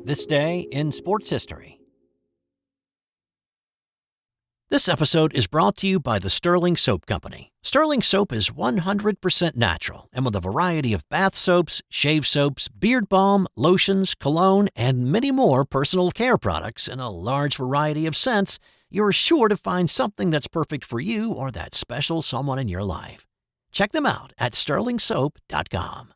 This Day in Sports History. This episode is brought to you by the Sterling Soap Company. Sterling Soap is 100% natural and with a variety of bath soaps, shave soaps, beard balm, lotions, cologne, and many more personal care products in a large variety of scents, you're sure to find something that's perfect for you or that special someone in your life. Check them out at sterlingsoap.com.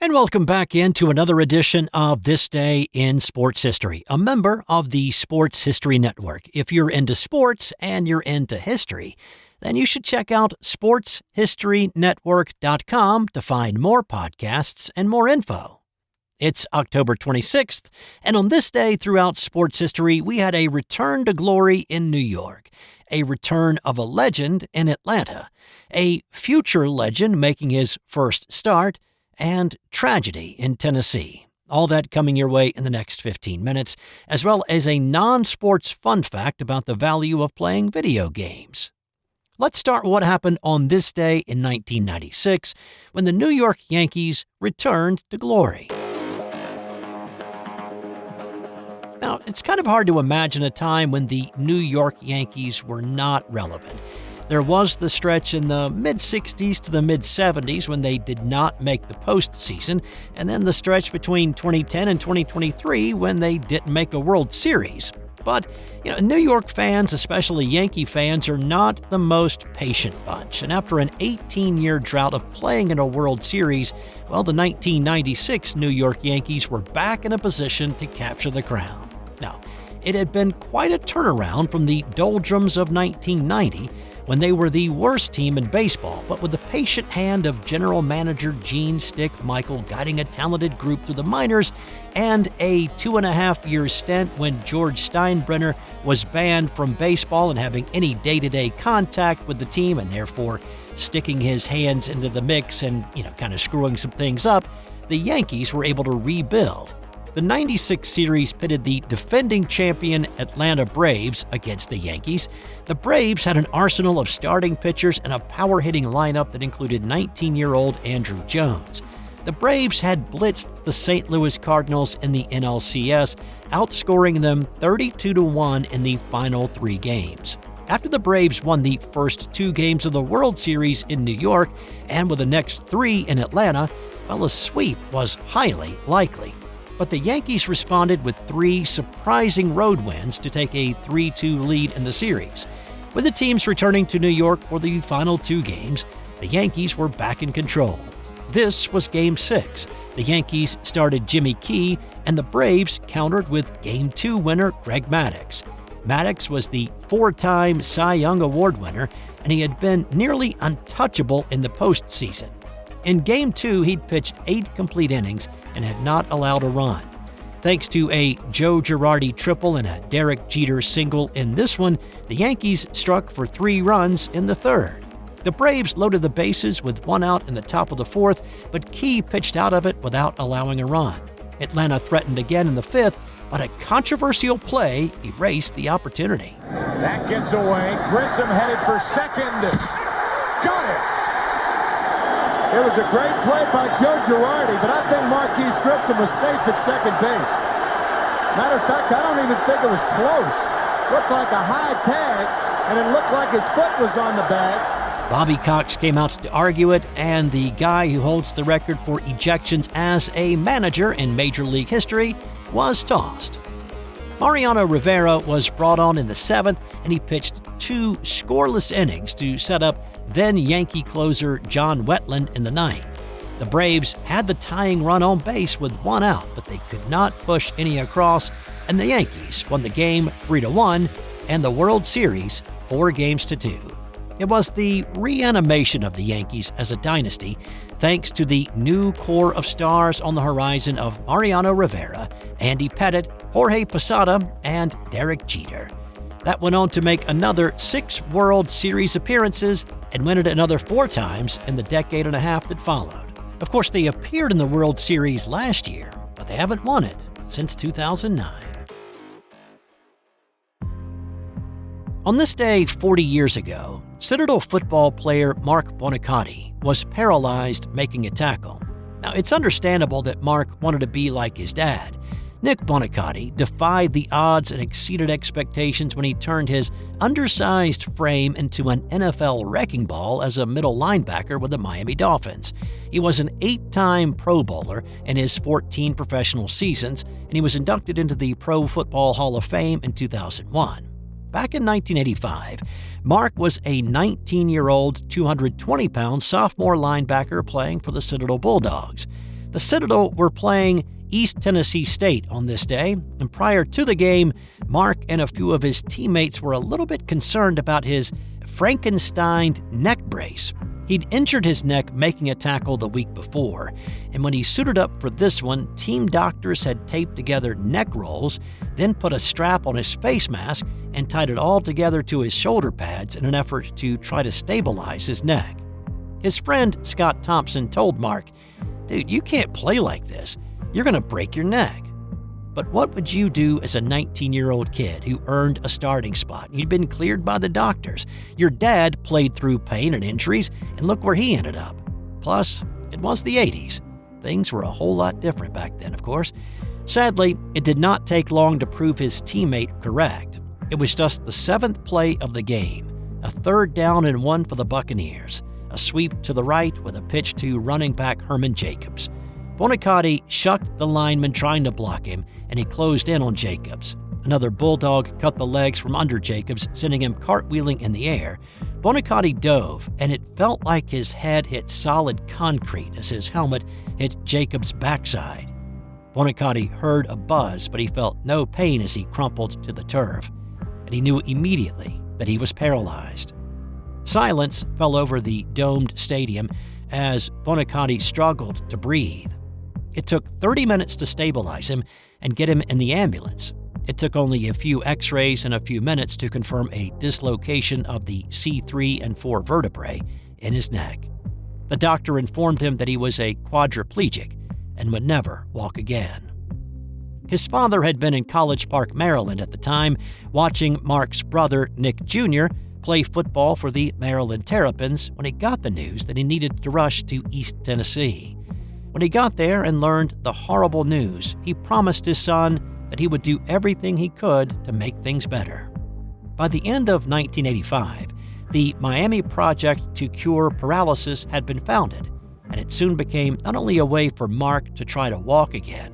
And welcome back into another edition of This Day in Sports History, a member of the Sports History Network. If you're into sports and you're into history, then you should check out sportshistorynetwork.com to find more podcasts and more info. It's October 26th, and on this day throughout sports history, we had a return to glory in New York, a return of a legend in Atlanta, a future legend making his first start, and tragedy in Tennessee. All that coming your way in the next 15 minutes, as well as a non-sports fun fact about the value of playing video games. Let's start with what happened on this day in 1996, when the New York Yankees returned to glory. Now, it's kind of hard to imagine a time when the New York Yankees were not relevant. There was the stretch in the mid-60s to the mid-70s when they did not make the postseason, and then the stretch between 2010 and 2023 when they didn't make a World Series. But, New York fans, especially Yankee fans, are not the most patient bunch. And after an 18-year drought of playing in a World Series, the 1996 New York Yankees were back in a position to capture the crown. Now, it had been quite a turnaround from the doldrums of 1990, when they were the worst team in baseball, but with the patient hand of general manager Gene "Stick" Michael guiding a talented group through the minors, and a 2.5-year stint when George Steinbrenner was banned from baseball and having any day-to-day contact with the team and therefore sticking his hands into the mix and, kind of screwing some things up, the Yankees were able to rebuild. The 96 series pitted the defending champion Atlanta Braves against the Yankees. The Braves had an arsenal of starting pitchers and a power-hitting lineup that included 19-year-old Andruw Jones. The Braves had blitzed the St. Louis Cardinals in the NLCS, outscoring them 32-1 in the final 3 games. After the Braves won the first 2 games of the World Series in New York, and with the next 3 in Atlanta, a sweep was highly likely. But the Yankees responded with 3 surprising road wins to take a 3-2 lead in the series. With the teams returning to New York for the final 2 games, the Yankees were back in control. This was Game 6. The Yankees started Jimmy Key, and the Braves countered with Game 2 winner Greg Maddux. Maddux was the 4-time Cy Young Award winner, and he had been nearly untouchable in the postseason. In Game 2, he'd pitched 8 complete innings and had not allowed a run. Thanks to a Joe Girardi triple and a Derek Jeter single in this one, the Yankees struck for 3 runs in the 3rd. The Braves loaded the bases with 1 out in the top of the 4th, but Key pitched out of it without allowing a run. Atlanta threatened again in the 5th, but a controversial play erased the opportunity. That gets away. Grissom headed for second. Got it! It was a great play by Joe Girardi, but I think Marquise Grissom was safe at second base. Matter of fact, I don't even think it was close. Looked like a high tag, and it looked like his foot was on the bag. Bobby Cox came out to argue it, and the guy who holds the record for ejections as a manager in Major League history was tossed. Mariano Rivera was brought on in the 7th, and he pitched 2 scoreless innings to set up then Yankee closer John Wetland in the 9th. The Braves had the tying run on base with 1 out, but they could not push any across, and the Yankees won the game 3-1 and the World Series 4-2. It was the reanimation of the Yankees as a dynasty, thanks to the new core of stars on the horizon of Mariano Rivera, Andy Pettitte, Jorge Posada, and Derek Jeter. That went on to make another 6 World Series appearances and win it another 4 times in the decade and a half that followed. Of course, they appeared in the World Series last year, but they haven't won it since 2009. On this day 40 years ago, Citadel football player Marc Buonicotti was paralyzed making a tackle. Now, it's understandable that Marc wanted to be like his dad, Nick Buonicotti defied the odds and exceeded expectations when he turned his undersized frame into an NFL wrecking ball as a middle linebacker with the Miami Dolphins. He was an 8-time Pro Bowler in his 14 professional seasons, and he was inducted into the Pro Football Hall of Fame in 2001. Back in 1985, Marc was a 19-year-old, 220-pound sophomore linebacker playing for the Citadel Bulldogs. The Citadel were playing East Tennessee State on this day, and prior to the game, Marc and a few of his teammates were a little bit concerned about his Frankenstein neck brace. He'd injured his neck making a tackle the week before, and when he suited up for this one, team doctors had taped together neck rolls, then put a strap on his face mask and tied it all together to his shoulder pads in an effort to try to stabilize his neck. His friend Scott Thompson told Marc, "Dude, you can't play like this. You're going to break your neck." But what would you do as a 19-year-old kid who earned a starting spot? You'd been cleared by the doctors. Your dad played through pain and injuries, and look where he ended up. Plus, it was the 80s. Things were a whole lot different back then, of course. Sadly, it did not take long to prove his teammate correct. It was just the 7th play of the game, a 3rd down and 1 for the Buccaneers, a sweep to the right with a pitch to running back Herman Jacobs. Buonicotti shucked the lineman trying to block him, and he closed in on Jacobs. Another Bulldog cut the legs from under Jacobs, sending him cartwheeling in the air. Buonicotti dove, and it felt like his head hit solid concrete as his helmet hit Jacobs' backside. Buonicotti heard a buzz, but he felt no pain as he crumpled to the turf, and he knew immediately that he was paralyzed. Silence fell over the domed stadium as Buonicotti struggled to breathe. It took 30 minutes to stabilize him and get him in the ambulance. It took only a few x-rays and a few minutes to confirm a dislocation of the C3 and 4 vertebrae in his neck. The doctor informed him that he was a quadriplegic and would never walk again. His father had been in College Park, Maryland at the time, watching Marc's brother, Nick Jr., play football for the Maryland Terrapins when he got the news that he needed to rush to East Tennessee. When he got there and learned the horrible news, he promised his son that he would do everything he could to make things better. By the end of 1985, the Miami Project to Cure Paralysis had been founded, and it soon became not only a way for Marc to try to walk again,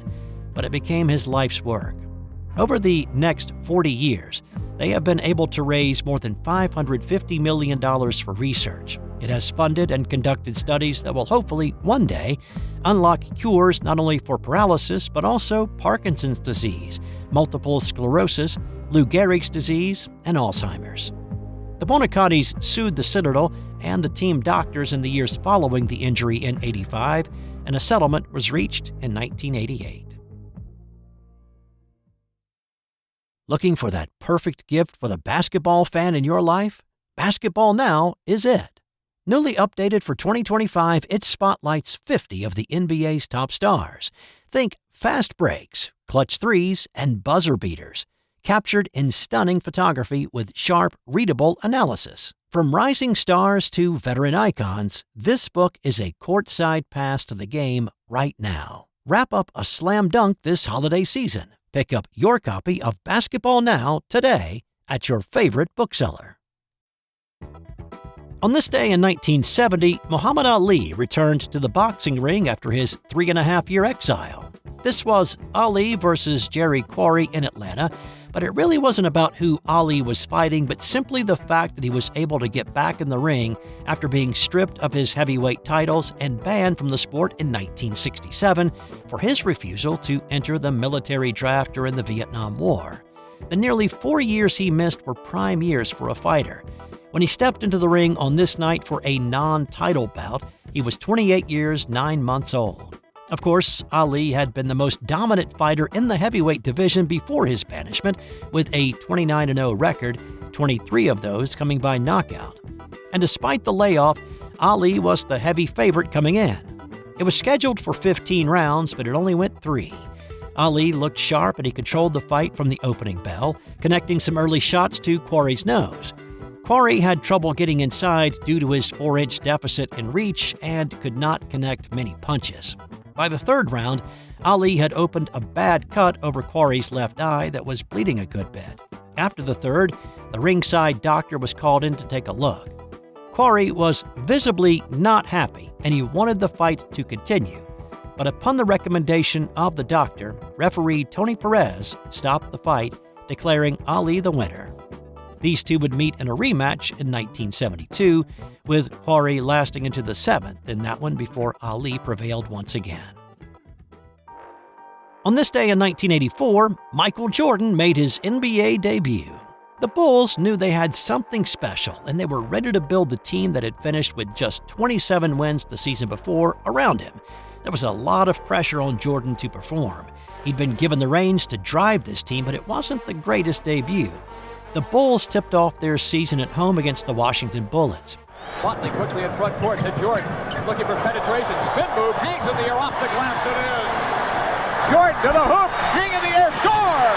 but it became his life's work. Over the next 40 years, they have been able to raise more than $550 million for research. It has funded and conducted studies that will hopefully, one day, unlock cures not only for paralysis, but also Parkinson's disease, multiple sclerosis, Lou Gehrig's disease, and Alzheimer's. The Buonicottis sued the Citadel and the team doctors in the years following the injury in '85, and a settlement was reached in 1988. Looking for that perfect gift for the basketball fan in your life? Basketball Now is it. Newly updated for 2025, it spotlights 50 of the NBA's top stars. Think fast breaks, clutch threes, and buzzer beaters, captured in stunning photography with sharp, readable analysis. From rising stars to veteran icons, this book is a courtside pass to the game right now. Wrap up a slam dunk this holiday season. Pick up your copy of Basketball Now today at your favorite bookseller. On this day in 1970, Muhammad Ali returned to the boxing ring after his 3.5-year exile. This was Ali versus Jerry Quarry in Atlanta, but it really wasn't about who Ali was fighting, but simply the fact that he was able to get back in the ring after being stripped of his heavyweight titles and banned from the sport in 1967 for his refusal to enter the military draft during the Vietnam War. The nearly 4 years he missed were prime years for a fighter. When he stepped into the ring on this night for a non-title bout, he was 28 years, 9 months old. Of course, Ali had been the most dominant fighter in the heavyweight division before his banishment, with a 29-0 record, 23 of those coming by knockout. And despite the layoff, Ali was the heavy favorite coming in. It was scheduled for 15 rounds, but it only went 3. Ali looked sharp and he controlled the fight from the opening bell, connecting some early shots to Quarry's nose. Quarry had trouble getting inside due to his 4-inch deficit in reach and could not connect many punches. By the third round, Ali had opened a bad cut over Quarry's left eye that was bleeding a good bit. After the third, the ringside doctor was called in to take a look. Quarry was visibly not happy, and he wanted the fight to continue. But upon the recommendation of the doctor, referee Tony Perez stopped the fight, declaring Ali the winner. These two would meet in a rematch in 1972, with Quarry lasting into the seventh in that one before Ali prevailed once again. On this day in 1984, Michael Jordan made his NBA debut. The Bulls knew they had something special, and they were ready to build the team that had finished with just 27 wins the season before around him. There was a lot of pressure on Jordan to perform. He'd been given the reins to drive this team, but it wasn't the greatest debut. The Bulls tipped off their season at home against the Washington Bullets. Watley quickly in front court to Jordan, looking for penetration, spin move, hangs in the air, off the glass and in. Jordan to the hoop, hang in the air, score!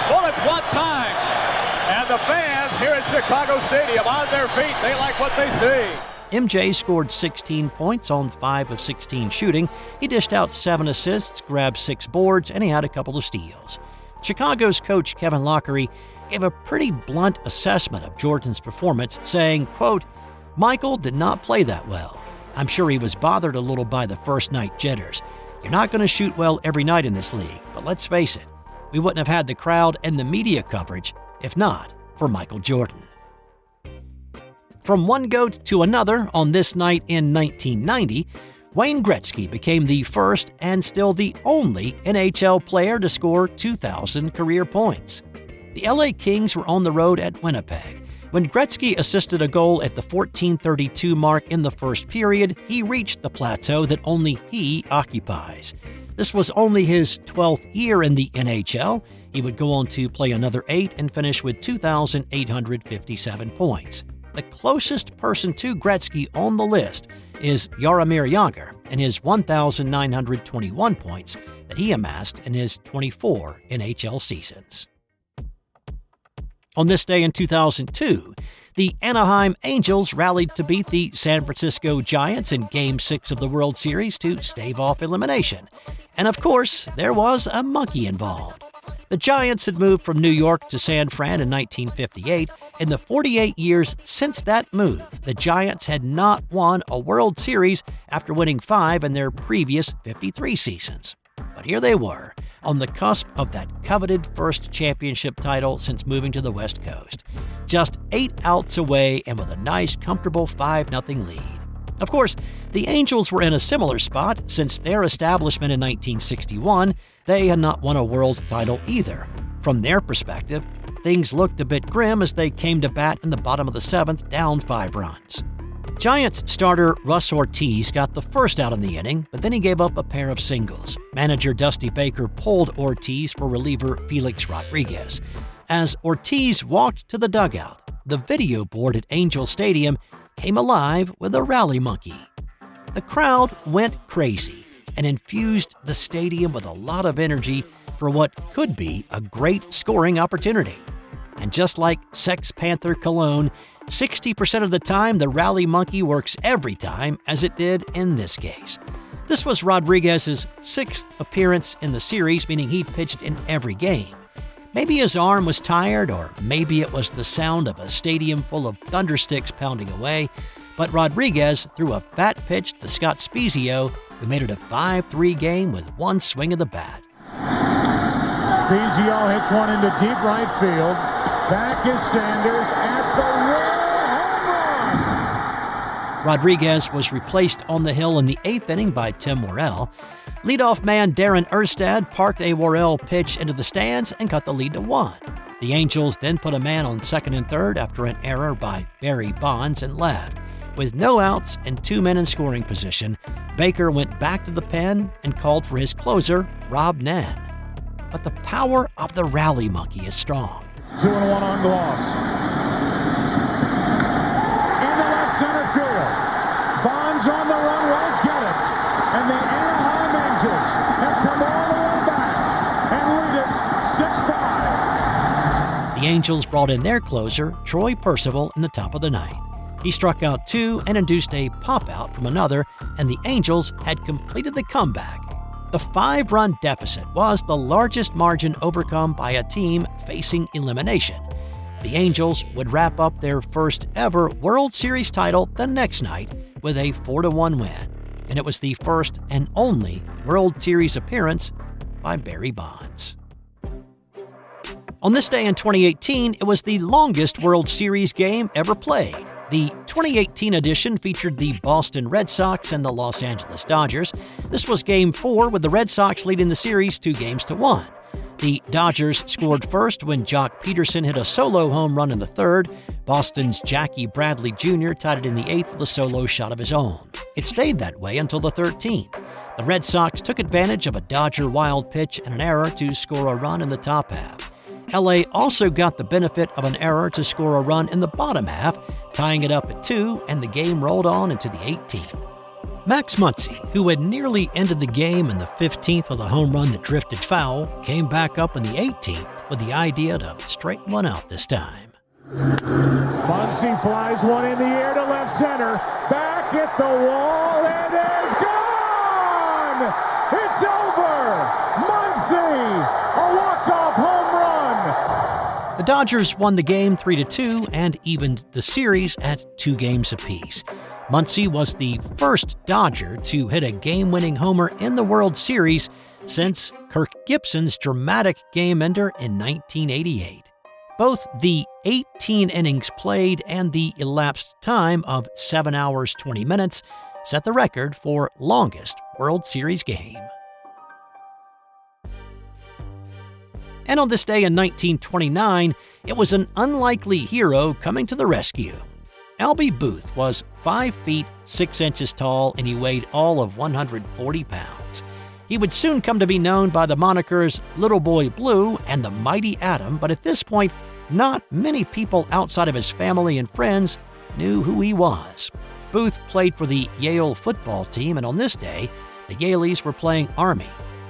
Bullets one time, and the fans here at Chicago Stadium on their feet, they like what they see. MJ scored 16 points on 5 of 16 shooting. He dished out 7 assists, grabbed 6 boards, and he had a couple of steals. Chicago's coach Kevin Lockery gave a pretty blunt assessment of Jordan's performance, saying, quote, "Michael did not play that well. I'm sure he was bothered a little by the first night jitters. You're not going to shoot well every night in this league, but let's face it, we wouldn't have had the crowd and the media coverage if not for Michael Jordan." From one GOAT to another on this night in 1990, Wayne Gretzky became the first and still the only NHL player to score 2,000 career points. The LA Kings were on the road at Winnipeg. When Gretzky assisted a goal at the 14:32 mark in the first period, he reached the plateau that only he occupies. This was only his 12th year in the NHL. He would go on to play another 8 and finish with 2,857 points. The closest person to Gretzky on the list is Jaromir Jagr and his 1,921 points that he amassed in his 24 NHL seasons. On this day in 2002, the Anaheim Angels rallied to beat the San Francisco Giants in Game 6 of the World Series to stave off elimination. And of course, there was a monkey involved. The Giants had moved from New York to San Fran in 1958. In the 48 years since that move, the Giants had not won a World Series after winning 5 in their previous 53 seasons. But here they were, on the cusp of that coveted first championship title since moving to the West Coast. Just 8 outs away and with a nice, comfortable 5-0 lead. Of course, the Angels were in a similar spot since their establishment in 1961. They had not won a world title either. From their perspective, things looked a bit grim as they came to bat in the bottom of the 7th, down 5 runs. Giants starter Russ Ortiz got the first out in the inning, but then he gave up a pair of singles. Manager Dusty Baker pulled Ortiz for reliever Felix Rodriguez. As Ortiz walked to the dugout, the video board at Angel Stadium came alive with a rally monkey. The crowd went crazy and infused the stadium with a lot of energy for what could be a great scoring opportunity. And just like Sex Panther cologne, 60% of the time the rally monkey works every time, as it did in this case. This was Rodriguez's 6th appearance in the series, meaning he pitched in every game. Maybe his arm was tired, or maybe it was the sound of a stadium full of thundersticks pounding away, but Rodriguez threw a fat pitch to Scott Spezio, who made it a 5-3 game with one swing of the bat. Spezio hits one into deep right field. Back is Sanders at the wall. Home run! Rodriguez was replaced on the hill in the 8th inning by Tim Worrell. Leadoff man Darren Erstad parked a Worrell pitch into the stands and cut the lead to 1. The Angels then put a man on second and third after an error by Barry Bonds and left. With no outs and 2 men in scoring position, Baker went back to the pen and called for his closer, Rob Nen. But the power of the rally monkey is strong. It's 2-1 on Gloss. Into left center field. Bonds on the run, won't get it. And the Anaheim Angels have come all the way back and lead it 6-5. The Angels brought in their closer, Troy Percival, in the top of the 9th. He struck out 2 and induced a pop-out from another, and the Angels had completed the comeback. The 5-run deficit was the largest margin overcome by a team facing elimination. The Angels would wrap up their first ever World Series title the next night with a 4-1 win, and it was the first and only World Series appearance by Barry Bonds. On this day in 2018, it was the longest World Series game ever played. The 2018 edition featured the Boston Red Sox and the Los Angeles Dodgers. This was Game 4, with the Red Sox leading the series 2-1. The Dodgers scored first when Jock Peterson hit a solo home run in the third. Boston's Jackie Bradley Jr. tied it in the 8th with a solo shot of his own. It stayed that way until the 13th. The Red Sox took advantage of a Dodger wild pitch and an error to score a run in the top half. LA also got the benefit of an error to score a run in the bottom half, tying it up at 2, and the game rolled on into the 18th. Max Muncy, who had nearly ended the game in the 15th with a home run that drifted foul, came back up in the 18th with the idea to straighten one out this time. Muncy flies one in the air to left center, back at the wall, and it's gone! It's over! Muncy, a walk-off home run! The Dodgers won the game 3-2 and evened the series at 2 games apiece. Muncy was the first Dodger to hit a game-winning homer in the World Series since Kirk Gibson's dramatic game-ender in 1988. Both the 18 innings played and the elapsed time of 7 hours 20 minutes set the record for longest World Series game. And on this day in 1929, it was an unlikely hero coming to the rescue. Albie Booth was 5 feet 6 inches tall, and he weighed all of 140 pounds. He would soon come to be known by the monikers Little Boy Blue and the Mighty Atom, but at this point, not many people outside of his family and friends knew who he was. Booth played for the Yale football team, and on this day, the Yaleys were playing Army.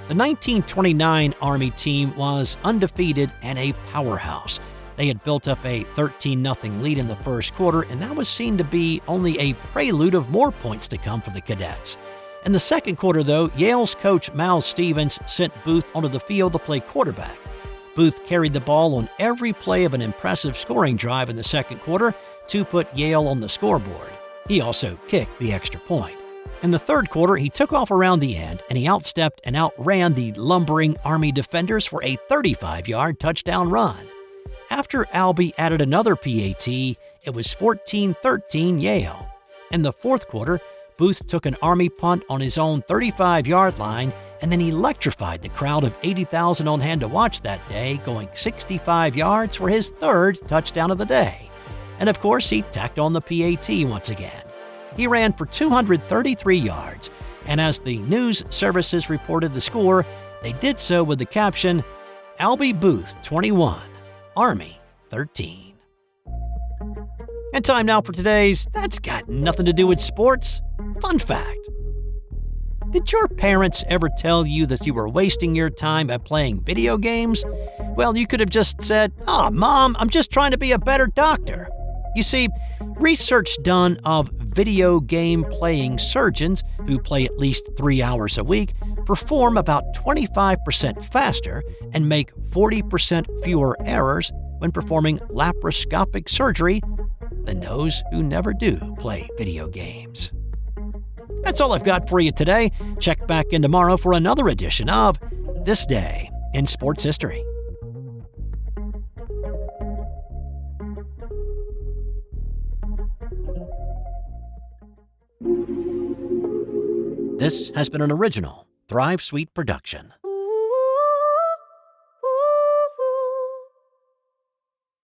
The 1929 Army team was undefeated and a powerhouse. They had built up a 13-0 lead in the first quarter, and that was seen to be only a prelude of more points to come for the Cadets. In the second quarter, though, Yale's coach Mal Stevens sent Booth onto the field to play quarterback. Booth carried the ball on every play of an impressive scoring drive in the second quarter to put Yale on the scoreboard. He also kicked the extra point. In the third quarter, he took off around the end, and he outstepped and outran the lumbering Army defenders for a 35-yard touchdown run. After Albie added another PAT, it was 14-13 Yale. In the fourth quarter, Booth took an Army punt on his own 35-yard line and then electrified the crowd of 80,000 on hand to watch that day, going 65 yards for his third touchdown of the day. And of course, he tacked on the PAT once again. He ran for 233 yards, and as the news services reported the score, they did so with the caption, Albie Booth 21. Army 13. And time now for today's That's Got Nothing to Do with Sports fun fact. Did your parents ever tell you that you were wasting your time by playing video games? Well, you could have just said, Mom, I'm just trying to be a better doctor. You see, research done of video game playing surgeons who play at least 3 hours a week perform about 25% faster and make 40% fewer errors when performing laparoscopic surgery than those who never do play video games. That's all I've got for you today. Check back in tomorrow for another edition of This Day in Sports History. This has been an original Thrive Suite production.